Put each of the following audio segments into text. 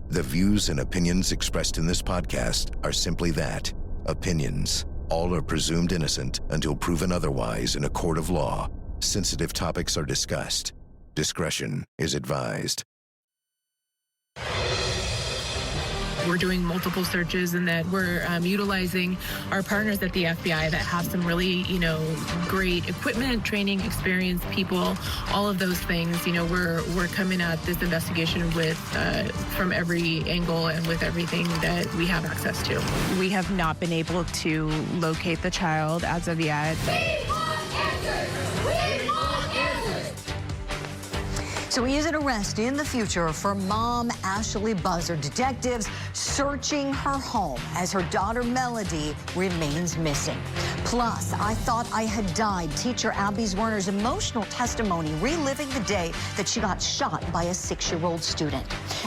The views and opinions expressed in this podcast are simply that, opinions. All are presumed innocent until proven otherwise in a court of law. Sensitive topics are discussed. Discretion is advised. We're doing multiple searches and that we're utilizing our partners at the FBI that have some really, great equipment, training, experienced people, all of those things. We're coming at this investigation with from every angle and with everything that we have access to. We have not been able to locate the child as of yet. We want answers! We want answers! So he is an arrest in the future for mom Ashlee Buzzard. Detectives searching her home as her daughter Melodee remains missing. Plus, I thought I had died. Teacher Abby Werner's emotional testimony reliving the day that she got shot by a 6-year-old student.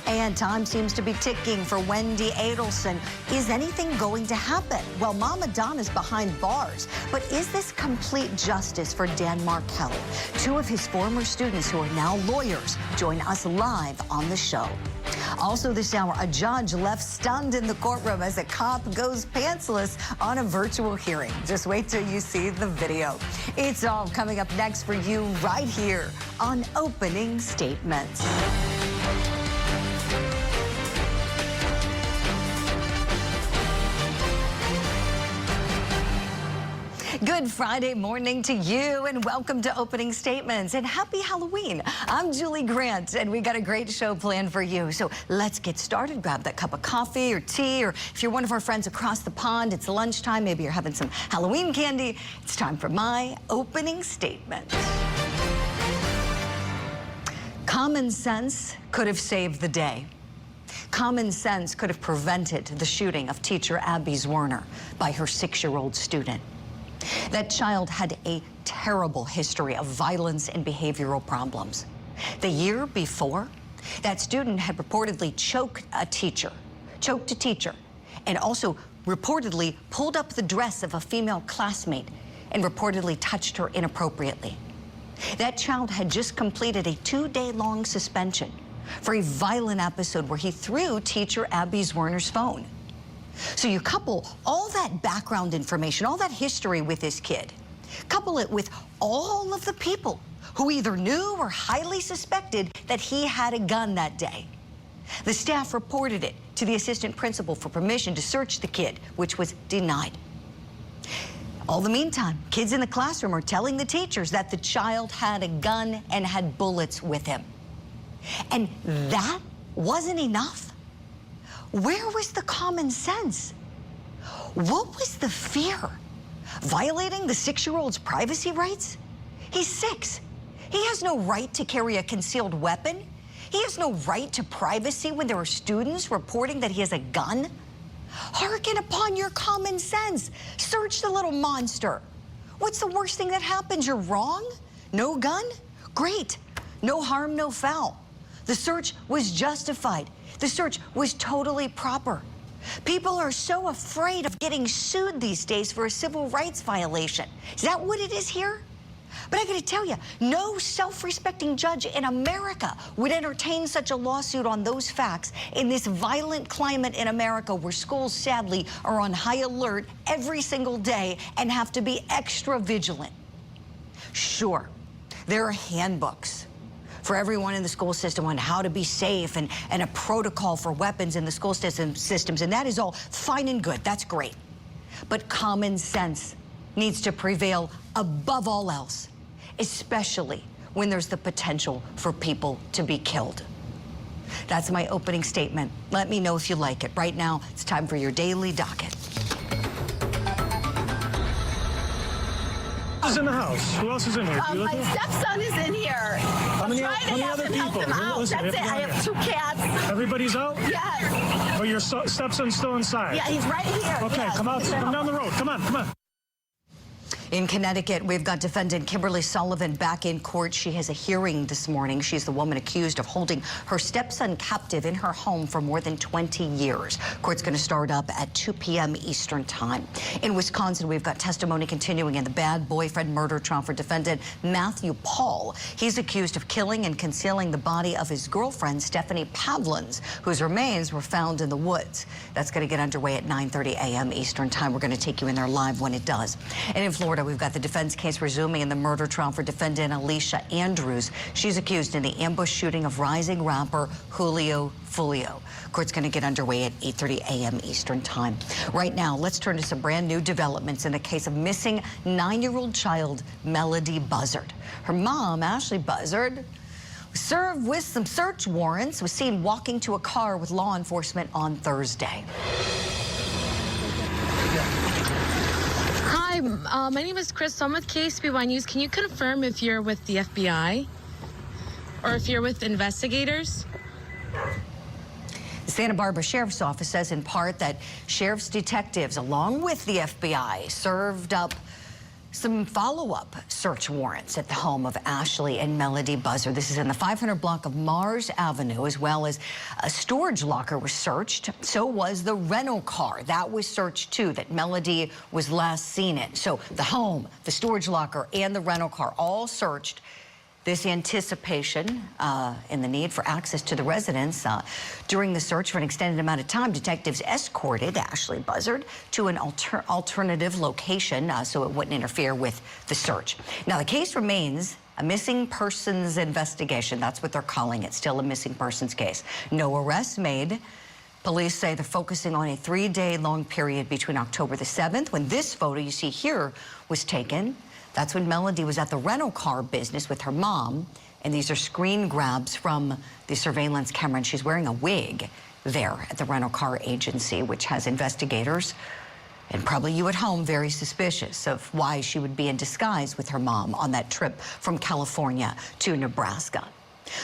And time seems to be ticking for Wendy Adelson. Is anything going to happen? Well, Mama Donna's behind bars. But is this complete justice for Dan Markelli? 2 of his former students who are now lawyers join us live on the show. Also this hour, a judge left stunned in the courtroom as a cop goes pantsless on a virtual hearing. Just wait till you see the video. It's all coming up next for you right here on Opening Statements. Good Friday morning to you and welcome to Opening Statements and happy Halloween. I'm Julie Grant and we got a great show planned for you. So let's get started. Grab that cup of coffee or tea, or if you're one of our friends across the pond, it's lunchtime, maybe you're having some Halloween candy. It's time for my Opening Statement. Common sense could have saved the day. Common sense could have prevented the shooting of teacher Abby Werner by her 6-year-old student. That child had a terrible history of violence and behavioral problems. The year before, that student had reportedly choked a teacher, and also reportedly pulled up the dress of a female classmate and reportedly touched her inappropriately. That child had just completed a 2-day-long suspension for a violent episode where he threw teacher Abby Werner's phone. So you couple all that background information, all that history with this kid, couple it with all of the people who either knew or highly suspected that he had a gun that day. The staff reported it to the assistant principal for permission to search the kid, which was denied. All the meantime, kids in the classroom are telling the teachers that the child had a gun and had bullets with him. And that wasn't enough. Where was the common sense? What was the fear? Violating the 6-year-old's privacy rights? He's 6. He has no right to carry a concealed weapon. He has no right to privacy when there are students reporting that he has a gun. Hearken upon your common sense. Search the little monster. What's the worst thing that happens? You're wrong? No gun? Great. No harm, no foul. The search was justified. The search was totally proper. People are so afraid of getting sued these days for a civil rights violation. Is that what it is here? But I gotta tell you, no self-respecting judge in America would entertain such a lawsuit on those facts in this violent climate in America where schools sadly are on high alert every single day and have to be extra vigilant. Sure, there are handbooks for everyone in the school system on how to be safe and a protocol for weapons in the school systems, and that is all fine and good. That's great. But common sense needs to prevail above all else, especially when there's the potential for people to be killed. That's my opening statement. Let me know if you like it. Right now, it's time for your daily docket. Who's in the house? Who else is in here? My stepson is in here. How many other people? Listen, That's it. I have 2 cats. Everybody's out? Yes. But your stepson's still inside? Yeah, he's right here. Okay, yes. come out. Come down the road. Come on, come on. In Connecticut, we've got defendant Kimberly Sullivan back in court. She has a hearing this morning. She's the woman accused of holding her stepson captive in her home for more than 20 years. Court's going to start up at 2 p.m. Eastern time. In Wisconsin, we've got testimony continuing in the bad boyfriend murder trial for defendant Matthew Paul. He's accused of killing and concealing the body of his girlfriend, Stephanie Pavlins, whose remains were found in the woods. That's going to get underway at 9:30 a.m. Eastern time. We're going to take you in there live when it does. And in Florida, we've got the defense case resuming in the murder trial for defendant Alicia Andrews. She's accused in the ambush shooting of rising rapper Julio Fulio. Court's going to get underway at 8:30 a.m. Eastern time. Right now, let's turn to some brand new developments in the case of missing 9-year-old child Melodee Buzzard. Her mom, Ashlee Buzzard, served with some search warrants, was seen walking to a car with law enforcement on Thursday. Hi, my name is Chris. I'm with KSBY News. Can you confirm if you're with the FBI or if you're with investigators? The Santa Barbara Sheriff's Office says in part that sheriff's detectives, along with the FBI, served up some follow-up search warrants at the home of Ashlee and Melodee Buzzard. This is in the 500 block of Mars Avenue, as well as a storage locker was searched. So was the rental car. That was searched, too, that Melodee was last seen in. So the home, the storage locker, and the rental car all searched. This anticipation and the need for access to the residence. During the search for an extended amount of time, detectives escorted Ashlee Buzzard to an alternative location so it wouldn't interfere with the search. Now, the case remains a missing persons investigation. That's what they're calling it, still a missing persons case. No arrests made. Police say they're focusing on a 3-day-long period between October the 7th, when this photo you see here was taken. That's when Melodee was at the rental car business with her mom. And these are screen grabs from the surveillance camera. And she's wearing a wig there at the rental car agency, which has investigators, and probably you at home, very suspicious of why she would be in disguise with her mom on that trip from California to Nebraska.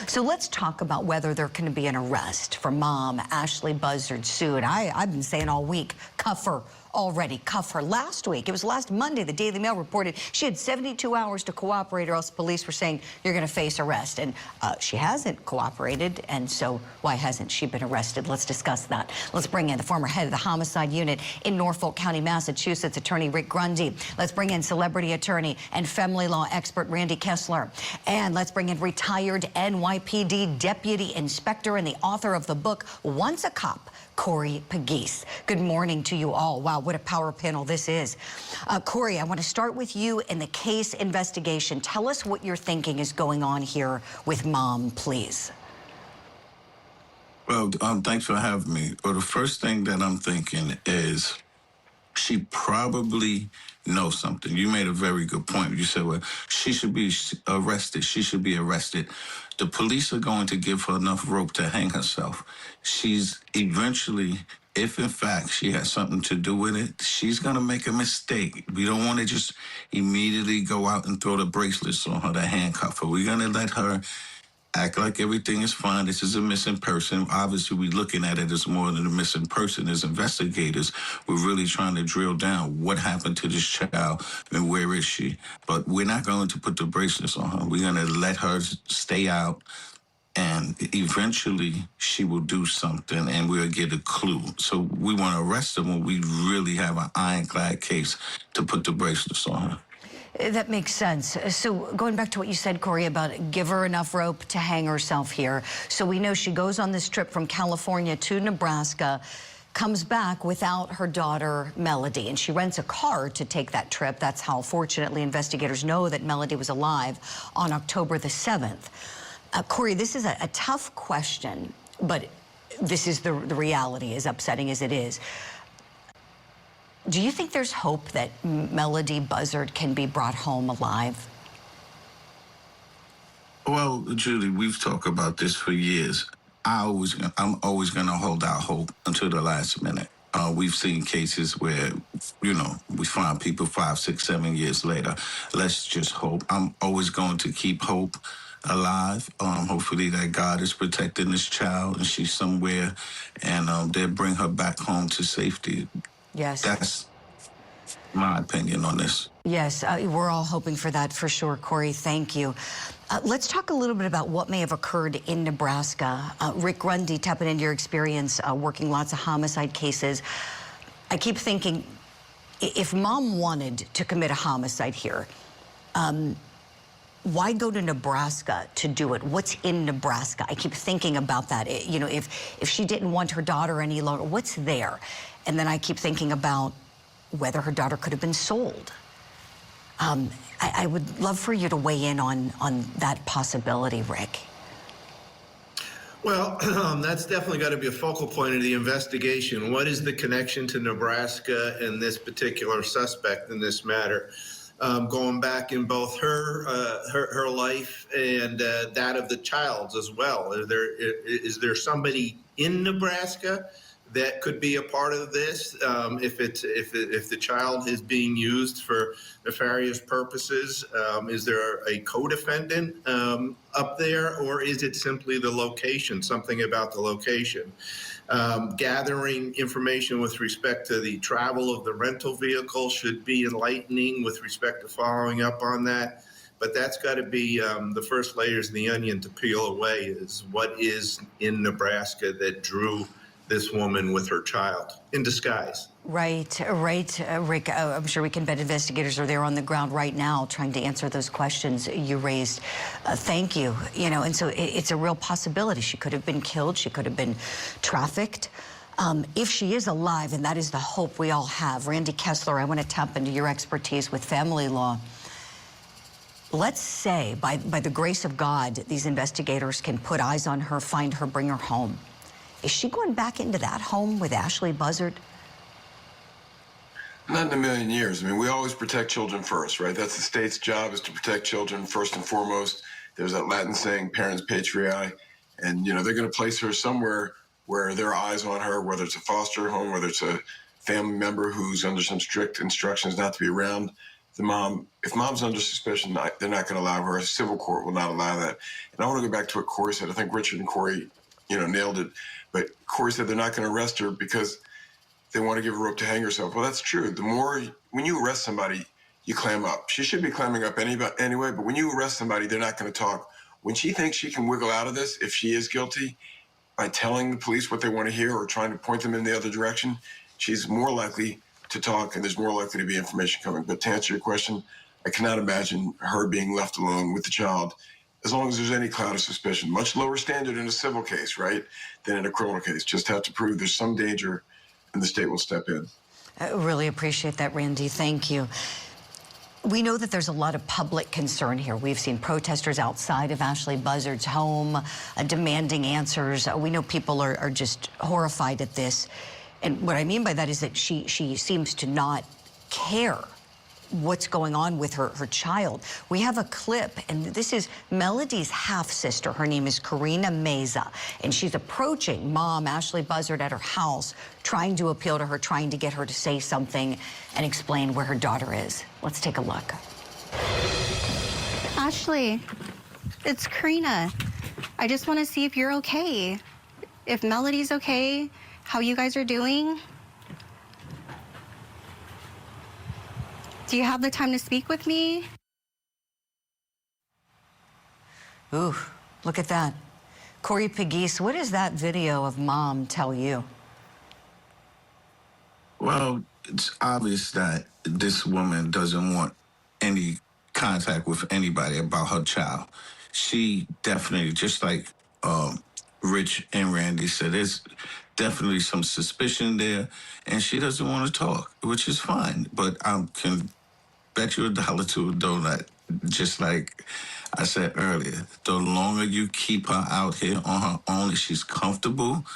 So let's talk about whether there can be an arrest for mom Ashlee Buzzard soon. I've been saying all week, cuff her already, cuff her. Last week, it was last Monday, the Daily Mail reported she had 72 hours to cooperate, or else police were saying you're going to face arrest. And she hasn't cooperated, and so why hasn't she been arrested? Let's discuss that. Let's bring in the former head of the homicide unit in Norfolk County, Massachusetts, attorney Rick Grundy. Let's bring in celebrity attorney and family law expert Randy Kessler. And let's bring in retired NYPD deputy inspector and the author of the book Once a Cop, Corey Pegues. Good morning to you all. Wow, what a power panel this is. Corey, I want to start with you in the case investigation. Tell us what you're thinking is going on here with mom, please. Well, thanks for having me. Well, the first thing that I'm thinking is she probably knows something. You made a very good point. You said, well, she should be arrested. She should be arrested. The police are going to give her enough rope to hang herself. She's eventually, if in fact she has something to do with it, she's going to make a mistake. We don't want to just immediately go out and throw the bracelets on her to handcuff her. We're going to let her act like everything is fine. This is a missing person. Obviously, we're looking at it as more than a missing person. As investigators, we're really trying to drill down what happened to this child and where is she. But we're not going to put the bracelets on her. We're going to let her stay out, and eventually she will do something, and we'll get a clue. So we want to arrest her when we really have an ironclad case to put the bracelets on her. That makes sense. So going back to what you said, Corey, about give her enough rope to hang herself here. So we know she goes on this trip from California to Nebraska, comes back without her daughter, Melodee, and she rents a car to take that trip. That's how, fortunately, investigators know that Melodee was alive on October the 7th. Corey, this is a tough question, but this is the reality, as upsetting as it is. Do you think there's hope that Melodee Buzzard can be brought home alive? Well, Julie, we've talked about this for years. I'm always going to hold out hope until the last minute. We've seen cases where, you know, we find people 5, 6, 7 years later. Let's just hope. I'm always going to keep hope alive. Hopefully that God is protecting this child and she's somewhere, and they'll bring her back home to safety. Yes. my opinion on this. Yes, we're all hoping for that for sure, Corey. Thank you. Let's talk a little bit about what may have occurred in Nebraska. Rick Grundy, tapping into your experience working lots of homicide cases. I keep thinking, if mom wanted to commit a homicide here, why go to Nebraska to do it? What's in Nebraska? I keep thinking about that. You know, if she didn't want her daughter any longer, what's there? And then I keep thinking about whether her daughter could have been sold. I would love for you to weigh in on that possibility, Rick. Well, that's definitely got to be a focal point of the investigation. What is the connection to Nebraska and this particular suspect in this matter? Going back in both her life and that of the child's as well. Is there somebody in Nebraska that could be a part of this? If the child is being used for nefarious purposes, is there a co-defendant up there, or is it simply the location, something about the location? Gathering information with respect to the travel of the rental vehicle should be enlightening with respect to following up on that. But that's got to be the first layers of the onion to peel away, is what is in Nebraska that drew this woman with her child in disguise. Right, Rick. I'm sure we can bet investigators are there on the ground right now trying to answer those questions you raised. Thank you. You know, and so it's a real possibility. She could have been killed. She could have been trafficked. If she is alive, and that is the hope we all have. Randy Kessler, I want to tap into your expertise with family law. Let's say, by the grace of God, these investigators can put eyes on her, find her, bring her home. Is she going back into that home with Ashlee Buzzard? Not in a million years. I mean, we always protect children first, right? That's the state's job, is to protect children first and foremost. There's that Latin saying, parens patriae, and, you know, they're going to place her somewhere where there are eyes on her, whether it's a foster home, whether it's a family member who's under some strict instructions not to be around the mom. If mom's under suspicion, they're not going to allow her. A civil court will not allow that. And I want to go back to what Corey said. I think Richard and Corey, you know, nailed it. But Corey said they're not going to arrest her because they want to give her rope to hang herself. Well, that's true. The more, when you arrest somebody, you clam up. She should be clamming up anyway, but when you arrest somebody, they're not going to talk. When she thinks she can wiggle out of this, if she is guilty, by telling the police what they want to hear or trying to point them in the other direction, she's more likely to talk, and there's more likely to be information coming. But to answer your question, I cannot imagine her being left alone with the child as long as there's any cloud of suspicion. Much lower standard in a civil case, right, than in a criminal case. Just have to prove there's some danger, and the state will step in. I really appreciate that, Randy. Thank you. We know that there's a lot of public concern here. We've seen protesters outside of Ashlee Buzzard's home demanding answers. We know people are just horrified at this. And what I mean by that is that she seems to not care what's going on with her child. We have a clip, and this is Melodee's half-sister. Her name is Karina Meza, and she's approaching mom, Ashlee Buzzard, at her house, trying to appeal to her, trying to get her to say something and explain where her daughter is. Let's take a look. Ashlee, it's Karina. I just want to see if you're okay. If Melodee's okay, how you guys are doing. Do you have the time to speak with me? Ooh, look at that. Corey Pegues, what does that video of mom tell you? Well, it's obvious that this woman doesn't want any contact with anybody about her child. She definitely, just like Rich and Randy said, there's definitely some suspicion there, and she doesn't want to talk, which is fine. But I can bet you $1 to a donut, just like I said earlier, the longer you keep her out here on her own, if she's comfortable,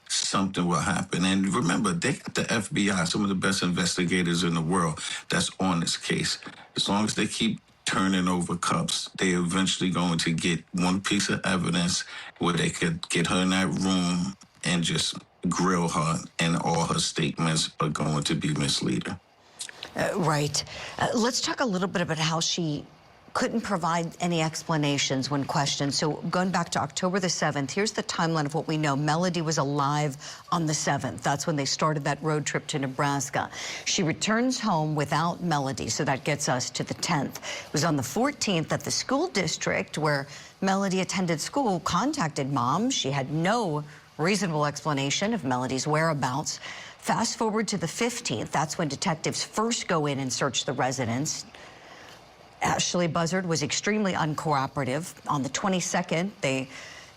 something will happen. And remember, they got the FBI, some of the best investigators in the world, that's on this case. As long as they keep turning over cups, they're eventually going to get one piece of evidence where they could get her in that room and just grill her, and all her statements are going to be misleading. Right. Let's talk a little bit about how she couldn't provide any explanations when questioned. So going back to October the 7th, here's the timeline of what we know. Melodee was alive on the 7th. That's when they started that road trip to Nebraska. She returns home without Melodee, so that gets us to the 10th. It was on the 14th that the school district where Melodee attended school contacted mom. She had no reasonable explanation of Melodee's whereabouts. Fast forward to the 15th, that's when detectives first go in and search the residence. Ashlee Buzzard was extremely uncooperative. On the 22nd, they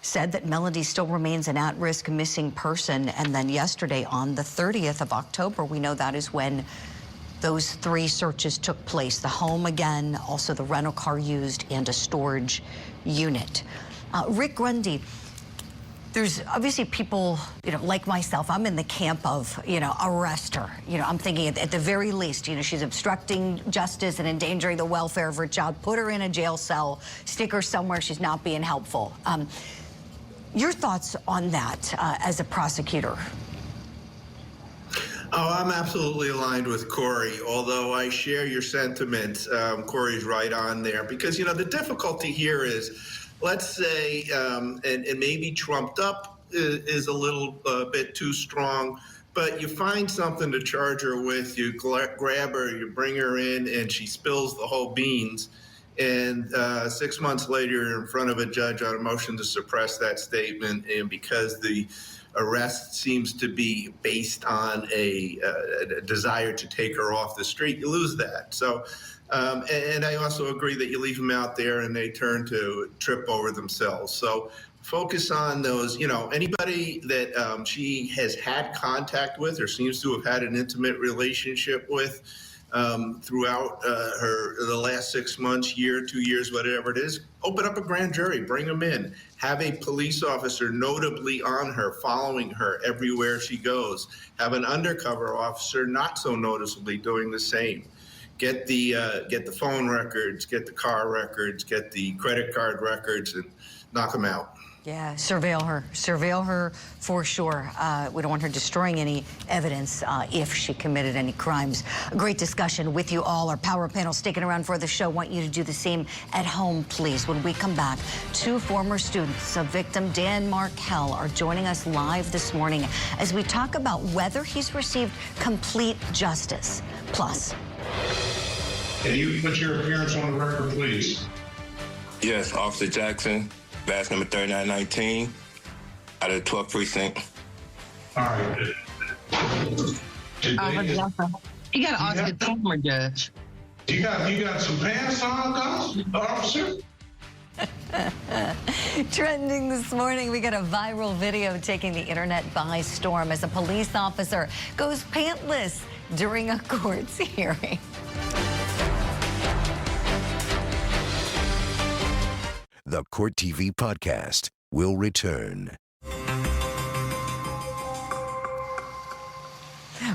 said that Melodee still remains an at-risk missing person. And then yesterday, on the 30th of October, we know that is when those 3 searches took place. The home again, also the rental car used, and a storage unit. Rick Grundy, there's obviously people, like myself, I'm in the camp of, arrest her. I'm thinking at the very least, she's obstructing justice and endangering the welfare of her child. Put her in a jail cell, stick her somewhere she's not being helpful. Your thoughts on that as a prosecutor? Oh, I'm absolutely aligned with Corey, although I share your sentiments. Corey's right on there because, the difficulty here is, let's say, and maybe trumped up is a little bit too strong, but you find something to charge her with, you grab her, you bring her in, and she spills the whole beans. And 6 months later, you're in front of a judge on a motion to suppress that statement. And because the arrest seems to be based on a desire to take her off the street, you lose that. So, and I also agree that you leave them out there and they turn to trip over themselves. So focus on those, anybody that she has had contact with or seems to have had an intimate relationship with throughout the last 6 months, year, 2 years, whatever it is. Open up a grand jury, bring them in, have a police officer notably on her, following her everywhere she goes, have an undercover officer not so noticeably doing the same. Get the phone records, get the car records, get the credit card records, and knock them out. Yeah, surveil her for sure. We don't want her destroying any evidence if she committed any crimes. A great discussion with you all. Our power panel sticking around for the show. Want you to do the same at home, please. When we come back, 2 former students of victim Dan Markell are joining us live this morning as we talk about whether he's received complete justice. Plus, can you put your appearance on the record, please? Yes, Officer Jackson, badge number 3919, out of the 12th precinct. All right. You got to ask the former judge. You got some pants on, officer? Trending this morning, we got a viral video taking the internet by storm as a police officer goes pantless during a court hearing. The Court TV podcast will return.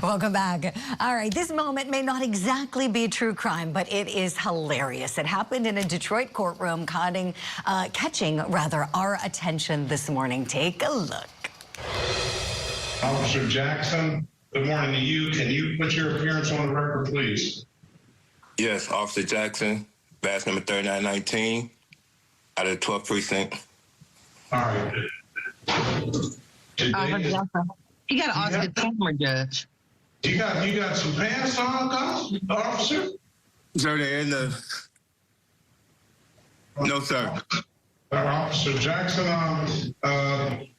Welcome back. All right, this moment may not exactly be true crime, but it is hilarious. It happened in a Detroit courtroom, catching our attention this morning. Take a look. Officer Jackson, good morning to you. Can you put your appearance on the record, please? Yes, Officer Jackson, badge number 3919, out of the 12th precinct. All right. You got to ask the former judge. You got some pants on, officer? Sir, they're in the... No, sir. Officer Jackson, okay.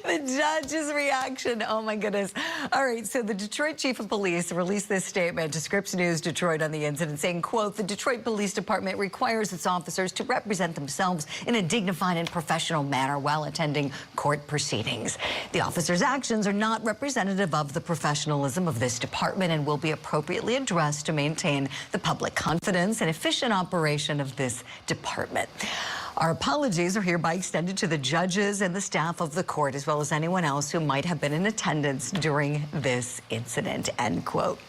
The judge's reaction. Oh, my goodness. All right, so the Detroit chief of police released this statement to Scripps News Detroit on the incident, saying, quote, the Detroit Police Department requires its officers to represent themselves in a dignified and professional manner while attending court proceedings. The officers' actions are not representative of the professionalism of this department and will be appropriately addressed to maintain the public confidence and efficient operation of this department. Our apologies are hereby extended to the judges and the staff of the court, as well as anyone else who might have been in attendance during this incident, end quote.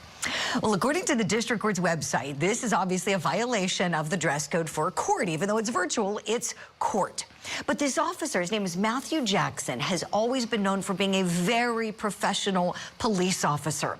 Well, according to the district court's website, this is obviously a violation of the dress code for a court. Even though it's virtual, it's court. But this officer, his name is Matthew Jackson, has always been known for being a very professional police officer.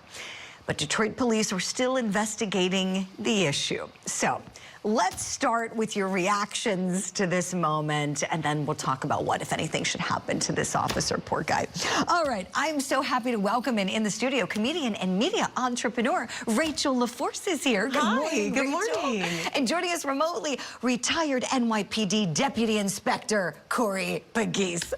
But Detroit police are still investigating the issue. So let's start with your reactions to this moment, and then we'll talk about what, if anything, should happen to this officer. Poor guy. All right, I'm so happy to welcome in the studio comedian and media entrepreneur Rachel LaForce is here. Good morning. Good morning. And joining us remotely, retired NYPD Deputy Inspector Corey Pegues.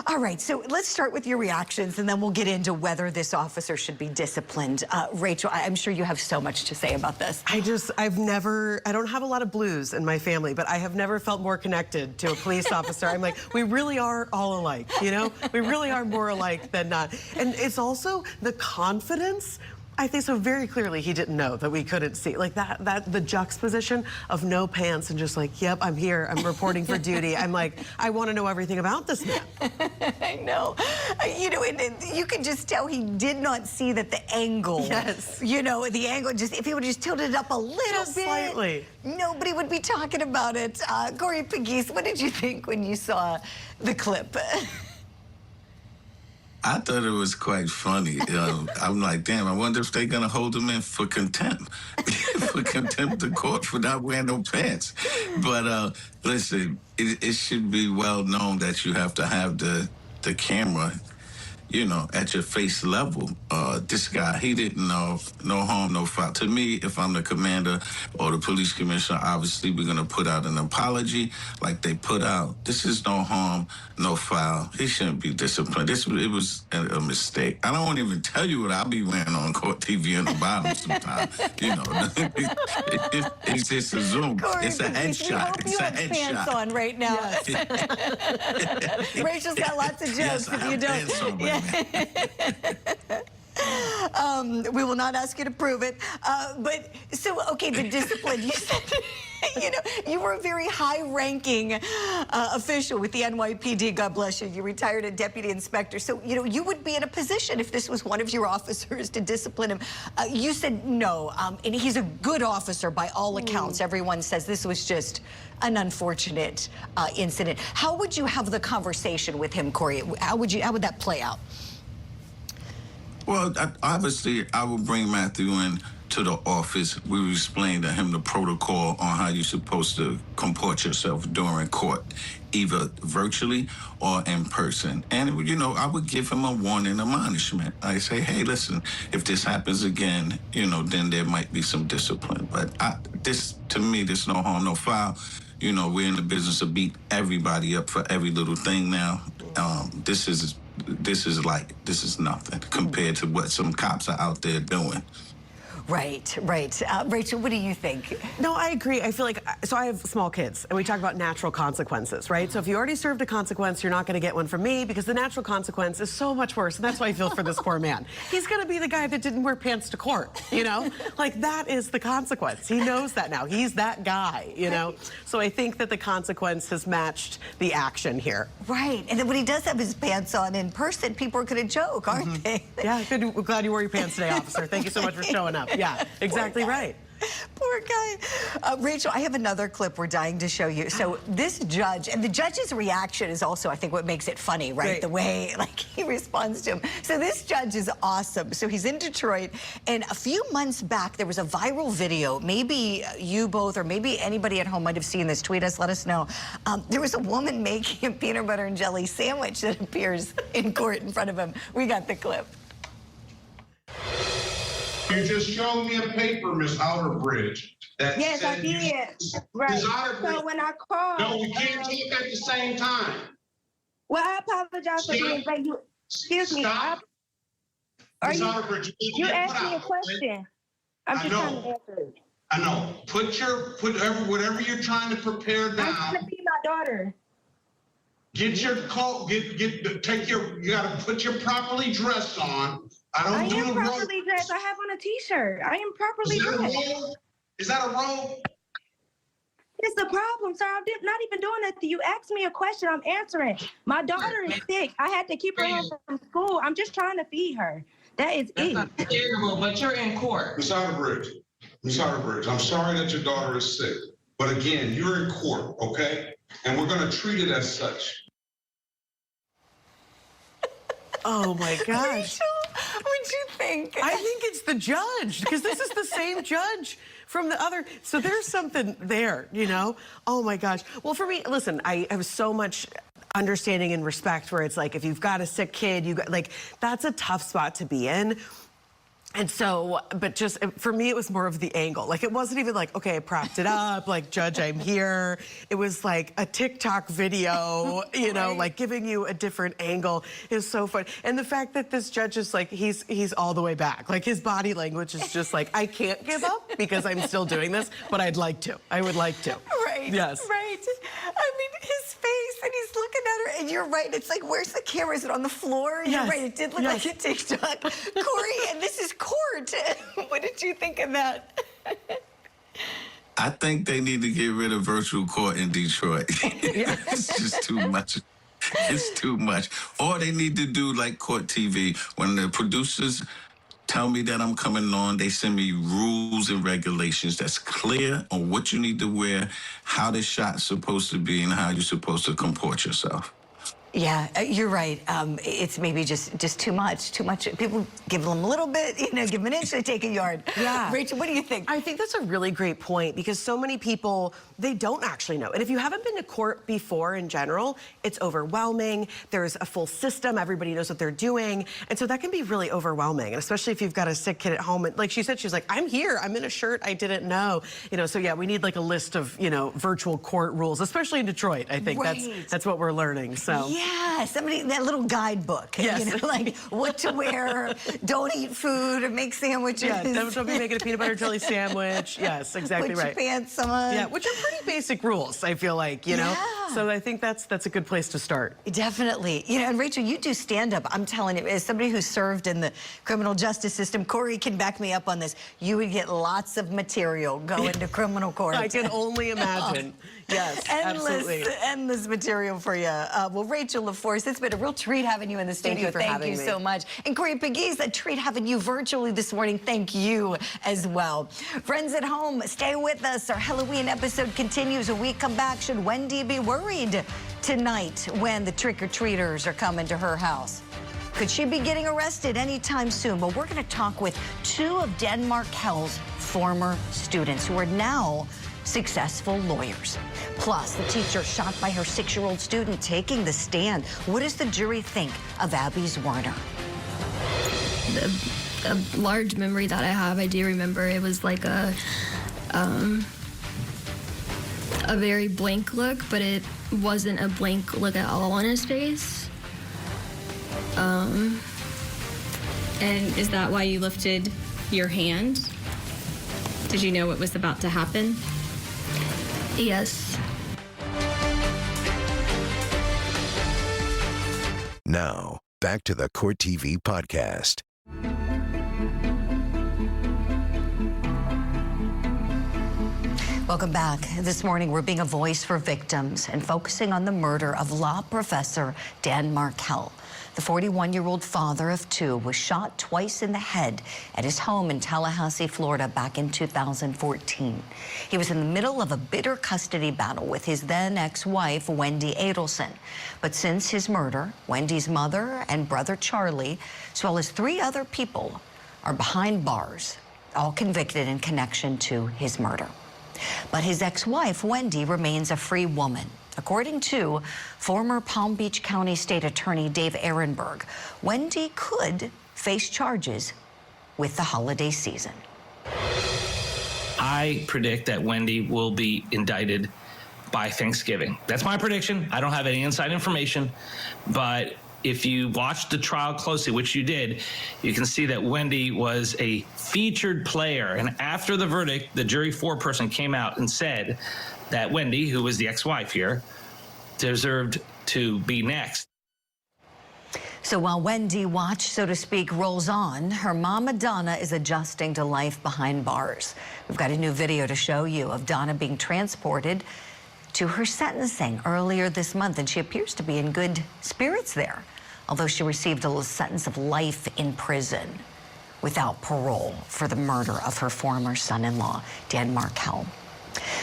All right, so let's start with your reactions, and then we'll get into whether this officer should be disciplined. Rachel, I'm sure you have so much to say about this. I don't have a lot of blues in my family, but I have never felt more connected to a police officer. I'm like, we really are all alike, you know? We really are more alike than not. And it's also the confidence. I think so very clearly he didn't know that we couldn't see. Like the juxtaposition of no pants and just like, yep, I'm here, I'm reporting for duty. I'm like, I want to know everything about this man. I know. You know, and you can just tell he did not see that the angle. Yes. You know, the angle, just if he would have just tilted it up a little just bit. Slightly. Nobody would be talking about it. Corey Pegues, what did you think when you saw the clip? I thought it was quite funny. I'm like, damn, I wonder if they're going to hold him in for contempt. For contempt of court for not wearing no pants. But listen, it should be well known that you have to have the camera, you know, at your face level. This guy, he didn't know, no harm, no foul. To me, if I'm the commander or the police commissioner, obviously we're going to put out an apology like they put out. This is no harm, no foul. He shouldn't be disciplined. It was a mistake. I don't want to even tell you what I'll be wearing on court TV in the bottom sometimes. You know, it's just a Zoom. Corey, it's a headshot. It's a headshot. Pants on right now. Yes. Rachel's got lots of jokes if you don't. We will not ask you to prove it. But so, okay, the discipline, you said, you know, you were a very high-ranking official with the NYPD, God bless you. You retired a deputy inspector. So, you know, you would be in a position if this was one of your officers to discipline him. You said no, and he's a good officer by all accounts. Everyone says this was just an unfortunate incident. How would you have the conversation with him, Corey? How would that play out? Well, obviously, I would bring Matthew in to the office. We would explain to him the protocol on how you're supposed to comport yourself during court, either virtually or in person. And, you know, I would give him a warning, admonishment. I say, hey, listen, if this happens again, you know, then there might be some discipline. But to me, there's no harm, no foul. You know, we're in the business of beat everybody up for every little thing now. This is nothing compared to what some cops are out there doing. Right, right. Rachel, what do you think? No, I agree. I feel like, so I have small kids, and we talk about natural consequences, right? So if you already served a consequence, you're not going to get one from me, because the natural consequence is so much worse, and that's why I feel for this poor man. He's going to be the guy that didn't wear pants to court, you know? Like, that is the consequence. He knows that now. He's that guy, you know? So I think that the consequence has matched the action here. Right, and then when he does have his pants on in person, people are going to joke, aren't they? Yeah, good. We're glad you wore your pants today, officer. Thank you so much for showing up. Yeah, exactly right. Poor guy. Rachel, I have another clip we're dying to show you. So this judge, and the judge's reaction is also, I think, what makes it funny, right? The way, like, he responds to him. So this judge is awesome. So he's in Detroit, and a few months back, there was a viral video. Maybe you both, or maybe anybody at home might have seen this. Tweet us, let us know. There was a woman making a peanut butter and jelly sandwich that appears in court in front of him. We got the clip. You just showed me a paper, Miss Outerbridge. That yes, said I did. Right. So when I called, no, we can't talk at the same time. Well, I apologize for being late. Excuse me. Stop. Are Miss you? Outerbridge, You asked me a question. I'm just trying to answer it. I know. Put whatever you're trying to prepare down. I'm trying to feed my daughter. Get your coat. You gotta put your properly dressed on. I am properly dressed. I have on a t-shirt. I am properly dressed. Is that a robe? It's the problem, sir. I'm not even doing that. You asked me a question. I'm answering. My daughter is sick. I had to keep her home from school. I'm just trying to feed her. That is it. That's not terrible, but you're in court. Miss Outerbridge, I'm sorry that your daughter is sick. But again, you're in court, okay? And we're going to treat it as such. Oh, my gosh. Rachel, when did you think? I think it's the judge, because this is the same judge from the other. So there's something there, you know? Oh my gosh. Well, for me, listen, I have so much understanding and respect where it's like, if you've got a sick kid, you got, like, that's a tough spot to be in. And so, but just for me, it was more of the angle. Like, it wasn't even like, okay, I propped it up, like, Judge, I'm here. It was like a TikTok video, you know, like giving you a different angle is so fun. And the fact that this judge is like, he's all the way back. Like, his body language is just like, I can't give up because I'm still doing this, but I'd like to. I would like to. Right. Yes. Right. I mean, his face, and he's looking at her, and you're right. It's like, where's the camera? Is it on the floor? Yes. You're right. It did look like a TikTok. Corey, and this is court. What did you think of that? I think they need to get rid of virtual court in Detroit. It's just too much. It's too much. Or they need to do like court TV. When the producers tell me that I'm coming on, they send me rules and regulations that's clear on what you need to wear, how the shot's supposed to be, and how you're supposed to comport yourself. Yeah, you're right. It's maybe just too much. Too much. People give them a little bit, you know, give them an inch, they take a yard. Yeah. Rachel, what do you think? I think that's a really great point, because so many people, they don't actually know. And if you haven't been to court before in general, it's overwhelming. There's a full system. Everybody knows what they're doing. And so that can be really overwhelming. And especially if you've got a sick kid at home. And like she said, she's like, I'm here. I'm in a shirt I didn't know. You know, so yeah, we need like a list of, you know, virtual court rules, especially in Detroit. I think that's what we're learning. So. Yeah, that little guidebook. Yes. You know, like what to wear, don't eat food, or make sandwiches. Yeah, don't be making a peanut butter jelly sandwich. Yes, exactly right. Put your pants on. Yeah, which are pretty basic rules, I feel like, you know? Yeah. So I think that's a good place to start. Definitely. You know, and Rachel, you do stand-up. I'm telling you, as somebody who served in the criminal justice system, Corey can back me up on this. You would get lots of material going to criminal court. I can only imagine. Yes, absolutely. Endless material for you. Well, Rachel, of course, it's been a real treat having you in the studio. Thank you so much. And Corey Pegues, a treat having you virtually this morning. Thank you as well. Friends at home, stay with us. Our Halloween episode continues. When we come back, should Wendy be worried tonight when the trick-or-treaters are coming to her house? Could she be getting arrested anytime soon? Well, we're going to talk with two of Dan Markel's former students who are now successful lawyers. Plus, the teacher shot by her 6-year-old student taking the stand. What does the jury think of Abby's Warner? A large memory that I have, I do remember it was like a very blank look, but it wasn't a blank look at all on his face. And is that why you lifted your hand? Did you know what was about to happen? Yes. Now, back to the Court TV podcast. Welcome back. This morning, we're being a voice for victims and focusing on the murder of law professor Dan Markel. The 41-year-old father of 2 was shot twice in the head at his home in Tallahassee, Florida, back in 2014. He was in the middle of a bitter custody battle with his then ex-wife, Wendy Adelson. But since his murder, Wendy's mother and brother Charlie, as well as 3 other people, are behind bars, all convicted in connection to his murder. But his ex-wife, Wendy, remains a free woman. According to former Palm Beach County State Attorney Dave Ehrenberg, Wendy could face charges with the holiday season. I predict that Wendy will be indicted by Thanksgiving. That's my prediction. I don't have any inside information, but if you watched the trial closely, which you did, you can see that Wendy was a featured player. And after the verdict, the jury foreperson came out and said that Wendy, who was the ex-wife here, deserved to be next. So while Wendy watch, so to speak, rolls on, her mama Donna is adjusting to life behind bars. We've got a new video to show you of Donna being transported to her sentencing earlier this month, and she appears to be in good spirits there, although she received a sentence of life in prison without parole for the murder of her former son-in-law, Dan Markel.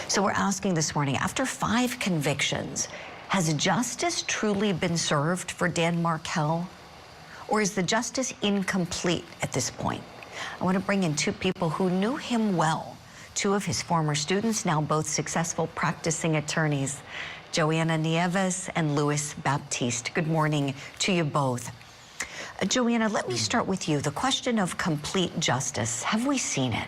So we're asking this morning, after 5 convictions, has justice truly been served for Dan Markel? Or is the justice incomplete at this point? I want to bring in two people who knew him well. Two of his former students, now both successful practicing attorneys, Joanna Nieves and Luis Baptiste. Good morning to you both. Joanna, let me start with you. The question of complete justice, have we seen it?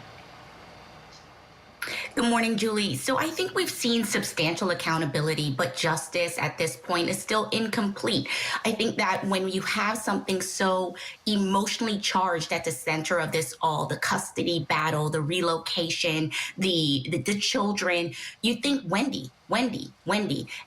Good morning, Julie. So I think we've seen substantial accountability, but justice at this point is still incomplete. I think that when you have something so emotionally charged at the center of this all, the custody battle, the relocation, the children, you think Wendy.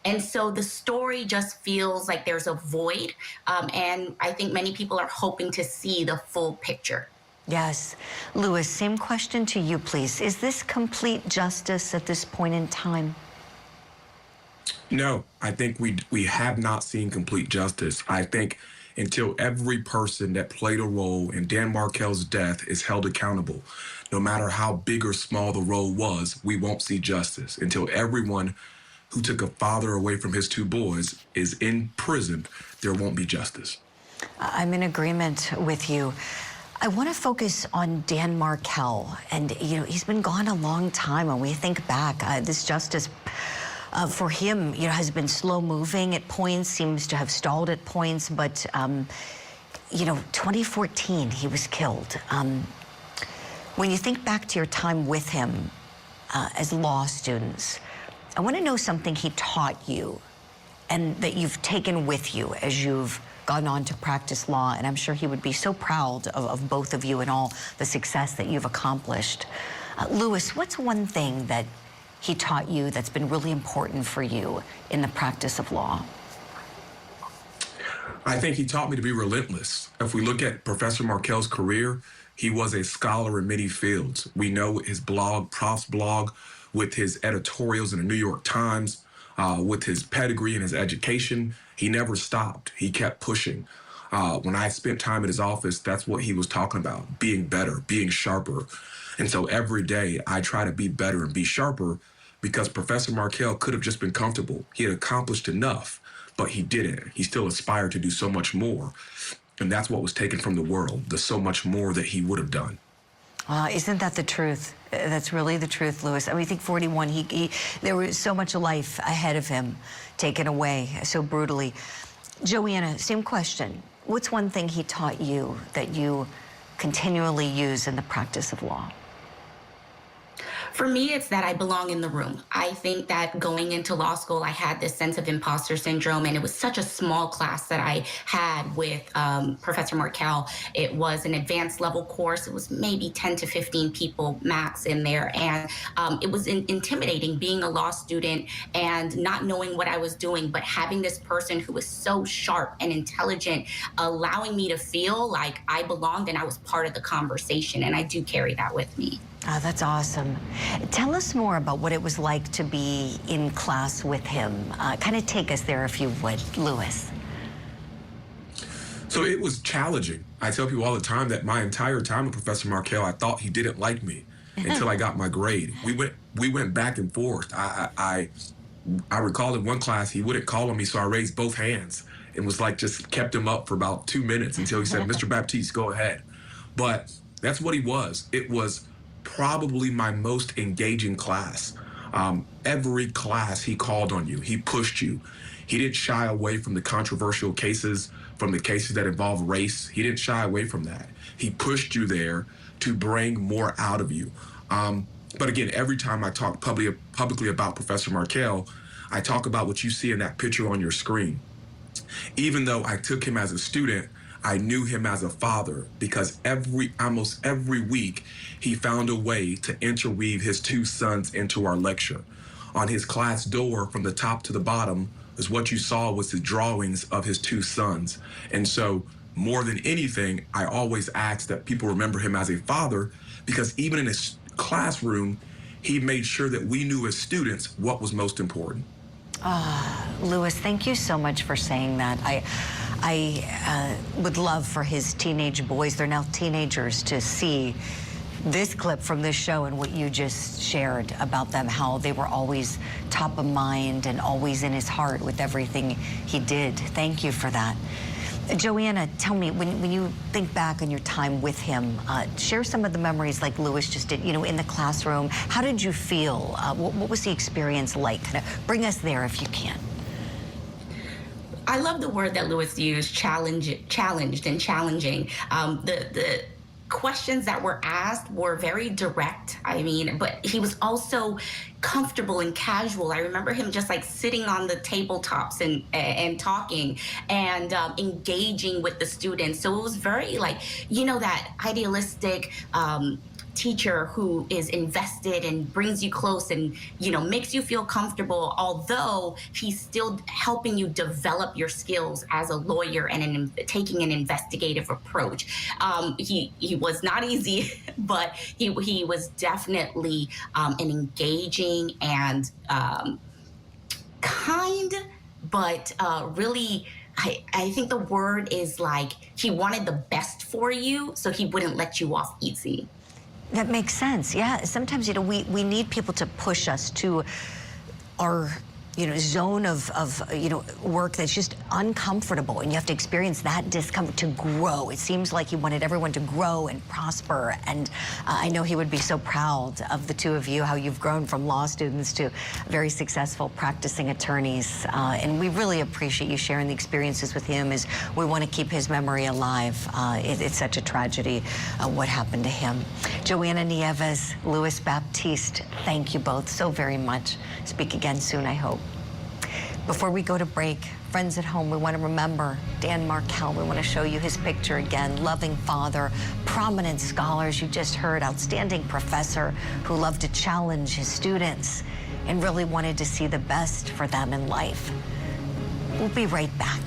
And so the story just feels like there's a void. And I think many people are hoping to see the full picture. Yes. Luis, same question to you, please. Is this complete justice at this point in time? No, I think we have not seen complete justice. I think until every person that played a role in Dan Markel's death is held accountable, no matter how big or small the role was, we won't see justice. Until everyone who took a father away from his two boys is in prison, there won't be justice. I'm in agreement with you. I want to focus on Dan Markel, and he's been gone a long time. When we think back, this justice for him, has been slow moving at points, seems to have stalled at points. But 2014, he was killed. When you think back to your time with him as law students, I want to know something he taught you, and that you've taken with you as you've gone on to practice law, and I'm sure he would be so proud of both of you and all the success that you've accomplished. Luis, what's one thing that he taught you that's been really important for you in the practice of law? I think he taught me to be relentless. If we look at Professor Markel's career, he was a scholar in many fields. We know his blog, Prof's blog, with his editorials in the New York Times, with his pedigree and his education. He never stopped. He kept pushing. When I spent time at his office, that's what he was talking about, being better, being sharper. And so every day I try to be better and be sharper, because Professor Markel could have just been comfortable. He had accomplished enough, but he didn't. He still aspired to do so much more. And that's what was taken from the world, the so much more that he would have done. Isn't that the truth? That's really the truth, Luis. I mean, I think 41, there was so much life ahead of him taken away so brutally. Joanna, same question. What's one thing he taught you that you continually use in the practice of law? For me, it's that I belong in the room. I think that going into law school, I had this sense of imposter syndrome, and it was such a small class that I had with Professor Markel. It was an advanced level course. It was maybe 10 to 15 people max in there, and it was intimidating being a law student and not knowing what I was doing, but having this person who was so sharp and intelligent, allowing me to feel like I belonged and I was part of the conversation, and I do carry that with me. Oh, that's awesome. Tell us more about what it was like to be in class with him. Kind of take us there, if you would, Luis. So it was challenging. I tell people all the time that my entire time with Professor Markel, I thought he didn't like me until I got my grade. We went back and forth. I recall in one class, he wouldn't call on me, so I raised both hands and was like, just kept him up for about 2 minutes until he said, Mr. Baptiste, go ahead. But that's what he was. It was probably my most engaging class. Every class he called on you, he pushed you. He didn't shy away from the controversial cases, from the cases that involve race. He didn't shy away from that. He pushed you there to bring more out of you. But again, every time I talk publicly about Professor Markel, I talk about what you see in that picture on your screen. Even though I took him as a student, I knew him as a father, because almost every week he found a way to interweave his two sons into our lecture. On his class door, from the top to the bottom, is what you saw was the drawings of his two sons. And so more than anything, I always ask that people remember him as a father, because even in his classroom, he made sure that we knew as students what was most important. Luis, thank you so much for saying that. I would love for his teenage boys, they're now teenagers, to see this clip from this show and what you just shared about them, how they were always top of mind and always in his heart with everything he did. Thank you for that. Joanna, tell me, when you think back on your time with him, share some of the memories like Lewis just did, in the classroom. How did you feel? What was the experience like? Kind of bring us there if you can. I love the word that Lewis used, challenged and challenging. The questions that were asked were very direct. But he was also comfortable and casual. I remember him just like sitting on the tabletops and talking and engaging with the students. So it was very like, that idealistic teacher who is invested and brings you close and, makes you feel comfortable, although he's still helping you develop your skills as a lawyer and taking an investigative approach. He was not easy, but he was definitely an engaging and kind, but really, I think the word is like he wanted the best for you, so he wouldn't let you off easy. That makes sense. Yeah, sometimes, we need people to push us to our, zone of work that's just uncomfortable, and you have to experience that discomfort to grow. It seems like he wanted everyone to grow and prosper, and I know he would be so proud of the two of you, how you've grown from law students to very successful practicing attorneys, and we really appreciate you sharing the experiences with him as we want to keep his memory alive. It's such a tragedy what happened to him. Joanna Nieves, Luis Baptiste, thank you both so very much. Speak again soon, I hope. Before we go to break, friends at home, we want to remember Dan Markell. We want to show you his picture again. Loving father, prominent scholars you just heard, outstanding professor who loved to challenge his students and really wanted to see the best for them in life. We'll be right back.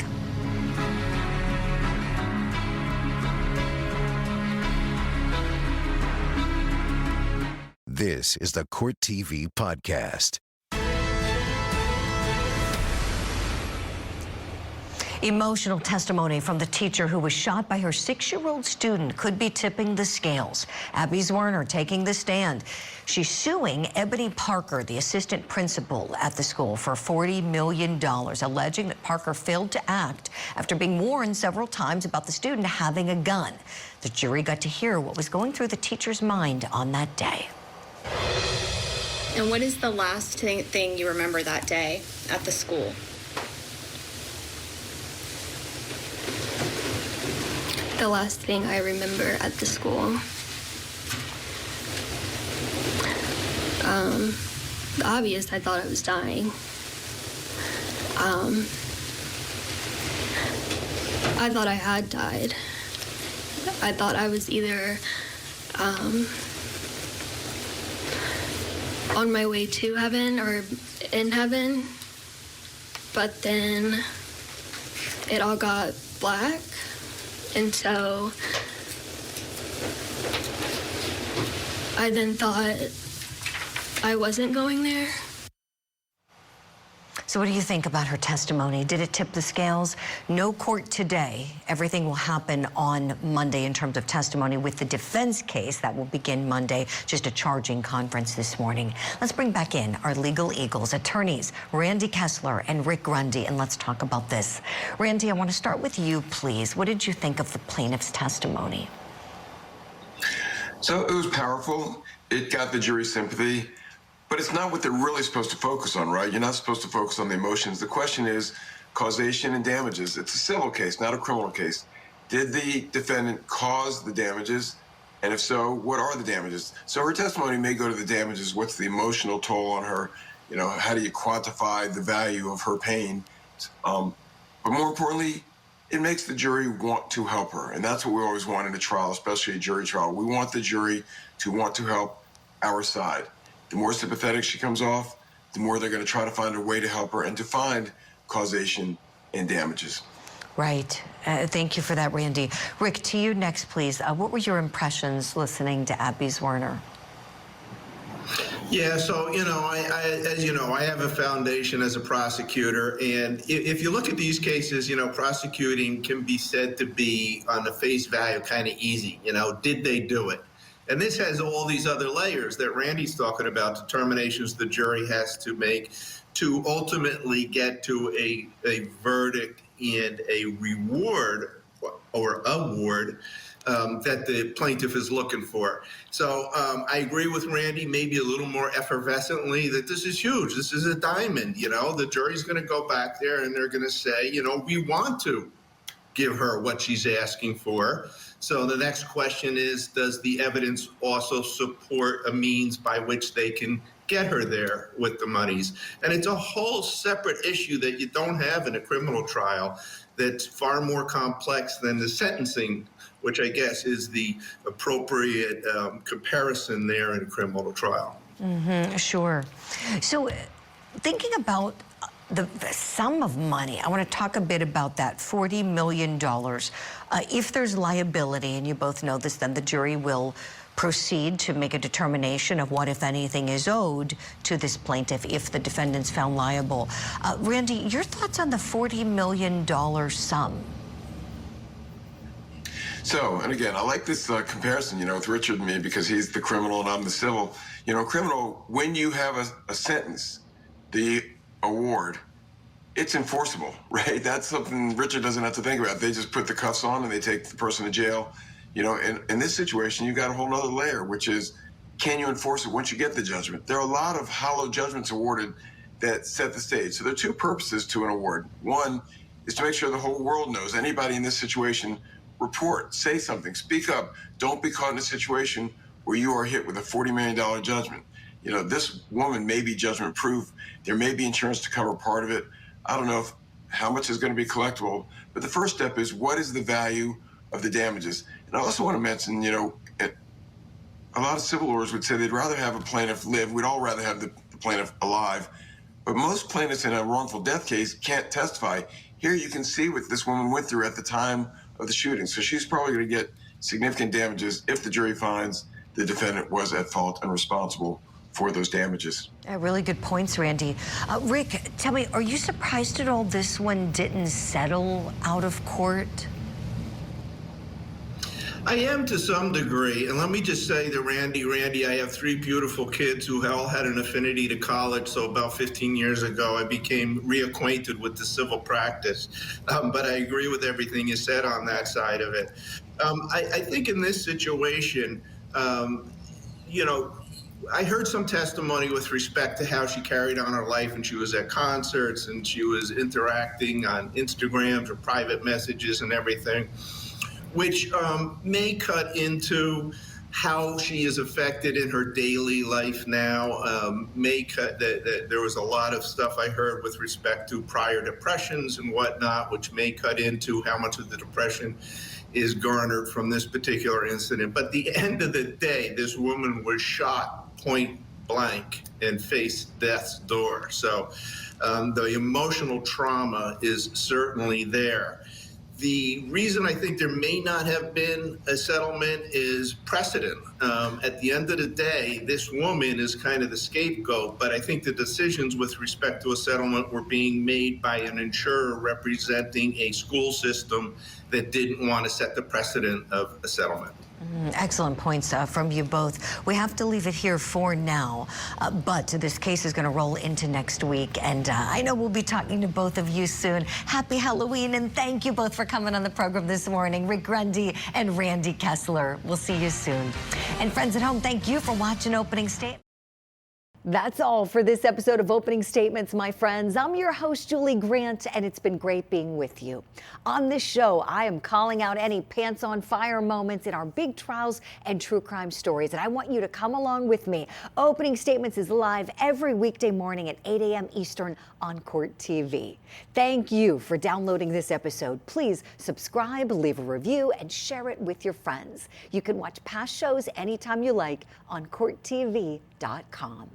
This is the Court TV podcast. Emotional testimony from the teacher who was shot by her 6-year-old student could be tipping the scales. Abby Zwerner taking the stand. She's suing Ebony Parker, the assistant principal at the school, for $40 million, alleging that Parker failed to act after being warned several times about the student having a gun. The jury got to hear what was going through the teacher's mind on that day. And what is the last thing you remember that day at the school? The last thing I remember at the school, obvious, I thought I was dying. I thought I had died. I thought I was either on my way to heaven or in heaven, but then it all got black. And so I then thought I wasn't going there. So what do you think about her testimony? Did it tip the scales? No court today. Everything will happen on Monday in terms of testimony with the defense case that will begin Monday. Just a charging conference this morning. Let's bring back in our legal eagles, attorneys Randy Kessler and Rick Grundy, and let's talk about this. Randy, I want to start with you, please. What did you think of the plaintiff's testimony? So it was powerful. It got the jury's sympathy. But it's not what they're really supposed to focus on, right? You're not supposed to focus on the emotions. The question is causation and damages. It's a civil case, not a criminal case. Did the defendant cause the damages? And if so, what are the damages? So her testimony may go to the damages. What's the emotional toll on her? How do you quantify the value of her pain? But more importantly, it makes the jury want to help her. And that's what we always want in a trial, especially a jury trial. We want the jury to want to help our side. The more sympathetic she comes off, the more they're going to try to find a way to help her and to find causation and damages. Right. Thank you for that, Randy. Rick, to you next, please. What were your impressions listening to Abby Zwerner? Yeah, so, as you know, I have a foundation as a prosecutor, and if you look at these cases, prosecuting can be said to be, on the face value, kind of easy. Did they do it? And this has all these other layers that Randy's talking about, determinations the jury has to make to ultimately get to a verdict in a reward or award that the plaintiff is looking for. So I agree with Randy, maybe a little more effervescently, that this is huge. This is a diamond. The jury's going to go back there and they're going to say, we want to give her what she's asking for. So the next question is, does the evidence also support a means by which they can get her there with the monies? And it's a whole separate issue that you don't have in a criminal trial that's far more complex than the sentencing, which I guess is the appropriate comparison there in a criminal trial. Sure. So thinking about the sum of money, I want to talk a bit about that, $40 million. If there's liability, and you both know this, then the jury will proceed to make a determination of what, if anything, is owed to this plaintiff if the defendant's found liable. Randy, your thoughts on the $40 million sum? So, and again, I like this comparison, with Richard and me, because he's the criminal and I'm the civil. Criminal, when you have a sentence, the award, it's enforceable, right? That's something Richard doesn't have to think about. They just put the cuffs on and they take the person to jail. In this situation, you got a whole nother layer, which is, can you enforce it once you get the judgment? There are a lot of hollow judgments awarded that set the stage. So there are two purposes to an award. One is to make sure the whole world knows. Anybody in this situation, report, say something, speak up. Don't be caught in a situation where you are hit with a $40 million judgment. This woman may be judgment proof. There may be insurance to cover part of it. I don't know how much is going to be collectible, but the first step is, what is the value of the damages? And I also want to mention, a lot of civil lawyers would say they'd rather have a plaintiff live. We'd all rather have the plaintiff alive. But most plaintiffs in a wrongful death case can't testify. Here you can see what this woman went through at the time of the shooting. So she's probably going to get significant damages if the jury finds the defendant was at fault and responsible for those damages. Really good points, Randy. Rick, tell me, are you surprised at all this one didn't settle out of court? I am to some degree, and let me just say to Randy, I have three beautiful kids who all had an affinity to college, so about 15 years ago I became reacquainted with the civil practice, but I agree with everything you said on that side of it. I think in this situation, I heard some testimony with respect to how she carried on her life, and she was at concerts and she was interacting on Instagrams or private messages and everything, which may cut into how she is affected in her daily life now. There was a lot of stuff I heard with respect to prior depressions and whatnot, which may cut into how much of the depression is garnered from this particular incident. But at the end of the day, this woman was shot point blank and faced death's door. So the emotional trauma is certainly there. The reason I think there may not have been a settlement is precedent. At the end of the day, this woman is kind of the scapegoat, but I think the decisions with respect to a settlement were being made by an insurer representing a school system that didn't want to set the precedent of a settlement. Excellent points from you both. We have to leave it here for now, but this case is going to roll into next week, and I know we'll be talking to both of you soon. Happy Halloween, and thank you both for coming on the program this morning. Rick Grundy and Randy Kessler. We'll see you soon. And friends at home, thank you for watching Opening Statement. That's all for this episode of Opening Statements, my friends. I'm your host, Julie Grant, and it's been great being with you. On this show, I am calling out any pants on fire moments in our big trials and true crime stories, and I want you to come along with me. Opening Statements is live every weekday morning at 8 a.m. Eastern on Court TV. Thank you for downloading this episode. Please subscribe, leave a review, and share it with your friends. You can watch past shows anytime you like on CourtTV.com.